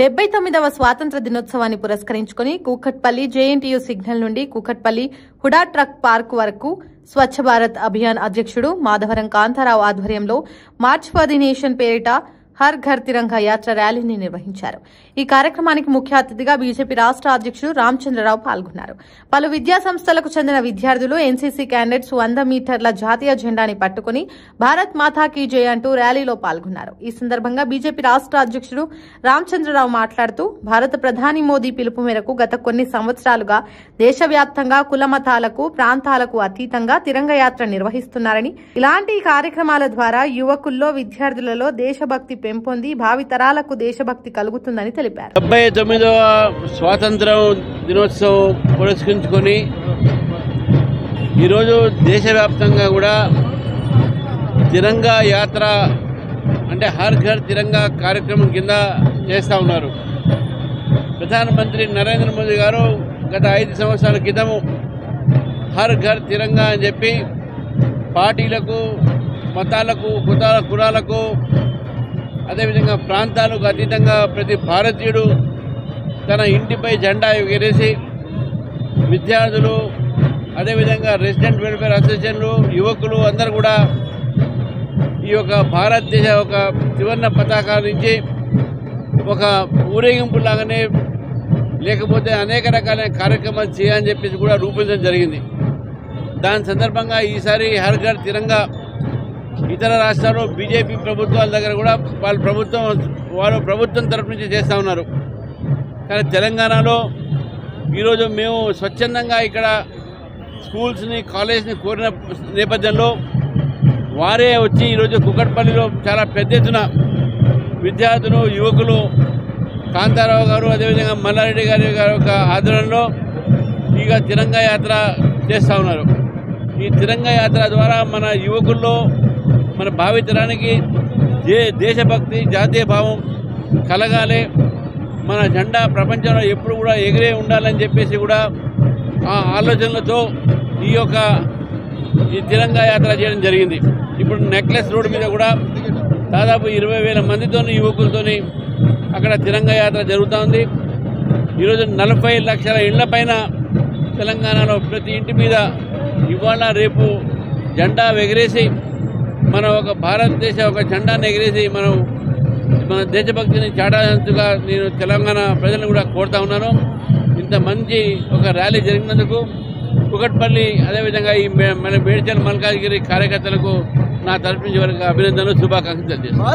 79వ స్వాతంత్ర దినోత్సవాన్ని పురస్కరించుకుని కూకట్పల్లి జేఎన్టీయూ సిగ్నల్ నుండి కూకట్పల్లి హుడా ట్రక్ పార్క్ వరకు స్వచ్ఛ భారత్ అభియాన్ అధ్యక్షుడు మాధవరం కాంతారావు ఆధ్వర్యంలో మార్చ్ ఫర్ ది నేషన్ పేరిట హర్ ఘర్ తిరంగా యాత్ర ర్యాలీని నిర్వహించారు. ఈ కార్యక్రమానికి ముఖ్య అతిథిగా బీజేపీ రాష్ట్ర అధ్యక్షుడు రామచంద్రరావు పాల్గొన్నారు. పలు విద్యా సంస్థలకు చెందిన విద్యార్థులు ఎన్సీసీ క్యాండిడేట్స్ 100 మీటర్ల జాతీయ జెండాని పట్టుకుని భారత్ మాతా కీ జై అంటూ ర్యాలీలో పాల్గొన్నారు. ఈ సందర్భంగా బీజేపీ రాష్ట్ర అధ్యక్షుడు రామచంద్రరావు మాట్లాడుతూ భారత ప్రధాని మోదీ పిలుపు మేరకు గత కొన్ని సంవత్సరాలుగా దేశవ్యాప్తంగా కుల మతాలకు ప్రాంతాలకు అతీతంగా తిరంగ యాత్ర నిర్వహిస్తున్నారని, ఇలాంటి కార్యక్రమాల ద్వారా యువకుల్లో విద్యార్థులలో దేశభక్తి పెంపొంది భావితరాలకు దేశభక్తి కలుగుతుందని తెలిపారు. 79వ స్వాతంత్ర దినోత్సవం పురస్కరించుకొని ఈరోజు దేశవ్యాప్తంగా కూడా తిరంగా యాత్ర అంటే హర్ ఘర్ తిరంగా కార్యక్రమం కింద చేస్తూ ఉన్నారు. ప్రధానమంత్రి నరేంద్ర మోదీ గారు గత 5 సంవత్సరాల క్రితము హర్ ఘర్ తిరంగా అని చెప్పి పార్టీలకు, మతాలకు, కులాలకు, అదేవిధంగా ప్రాంతాలకు అతీతంగా ప్రతి భారతీయుడు తన ఇంటిపై జెండా ఎగరేసి విద్యార్థులు, అదేవిధంగా రెసిడెంట్ వెల్ఫేర్ అసోసియేషన్లు, యువకులు అందరూ కూడా ఈ యొక్క భారతదేశ ఒక త్రివర్ణ పతాకాల నుంచి ఒక ఊరేగింపు లాగానే లేకపోతే అనేక రకాలైన కార్యక్రమాలు చేయాలని చెప్పేసి కూడా రూపొందించడం జరిగింది. దాని సందర్భంగా ఈసారి హర్ ఘర్ తిరంగా ఇతర రాష్ట్రాల్లో బీజేపీ ప్రభుత్వాల దగ్గర కూడా వాళ్ళు ప్రభుత్వం తరఫు నుంచి చేస్తూ ఉన్నారు. కానీ తెలంగాణలో ఈరోజు మేము స్వచ్ఛందంగా ఇక్కడ స్కూల్స్ని, కాలేజ్ని కోరిన నేపథ్యంలో వారే వచ్చి ఈరోజు కూకట్పల్లిలో చాలా పెద్ద ఎత్తున విద్యార్థులు, యువకులు, కాంతారావు గారు, అదేవిధంగా మల్లారెడ్డి గారి యొక్క ఆధ్వర్యంలో ఇక తిరంగా యాత్ర చేస్తూ ఉన్నారు. ఈ తిరంగా యాత్ర ద్వారా మన యువకుల్లో, మన భావితరానికి దేశభక్తి, జాతీయ భావం కలగాలి, మన జెండా ప్రపంచంలో ఎప్పుడు కూడా ఎగిరే ఉండాలని చెప్పేసి కూడా ఆ ఆలోచనలతో ఈ తిరంగా యాత్ర చేయడం జరిగింది. ఇప్పుడు నెక్లెస్ రోడ్డు మీద కూడా దాదాపు 20,000 మందితోని, యువకులతోని అక్కడ తిరంగా యాత్ర జరుగుతూ ఉంది. ఈరోజు 40 లక్షల ఇళ్ల పైన తెలంగాణలో ప్రతి ఇంటి మీద ఇవాళ రేపు జెండా ఎగిరేసి మన ఒక భారతదేశ ఒక జెండాను ఎగిరేసి మన దేశభక్తిని చాటానందుగా నేను తెలంగాణ ప్రజలను కూడా కోరుతా ఉన్నాను. ఇంత మంచి ఒక ర్యాలీ జరిగినందుకు కూకట్పల్లి, అదేవిధంగా ఈ మన మేడ్చల్ మల్కాజ్గిరి కార్యకర్తలకు నా తరఫు నుంచి వారికి అభినందనలు, శుభాకాంక్షలు తెలియజేస్తాను.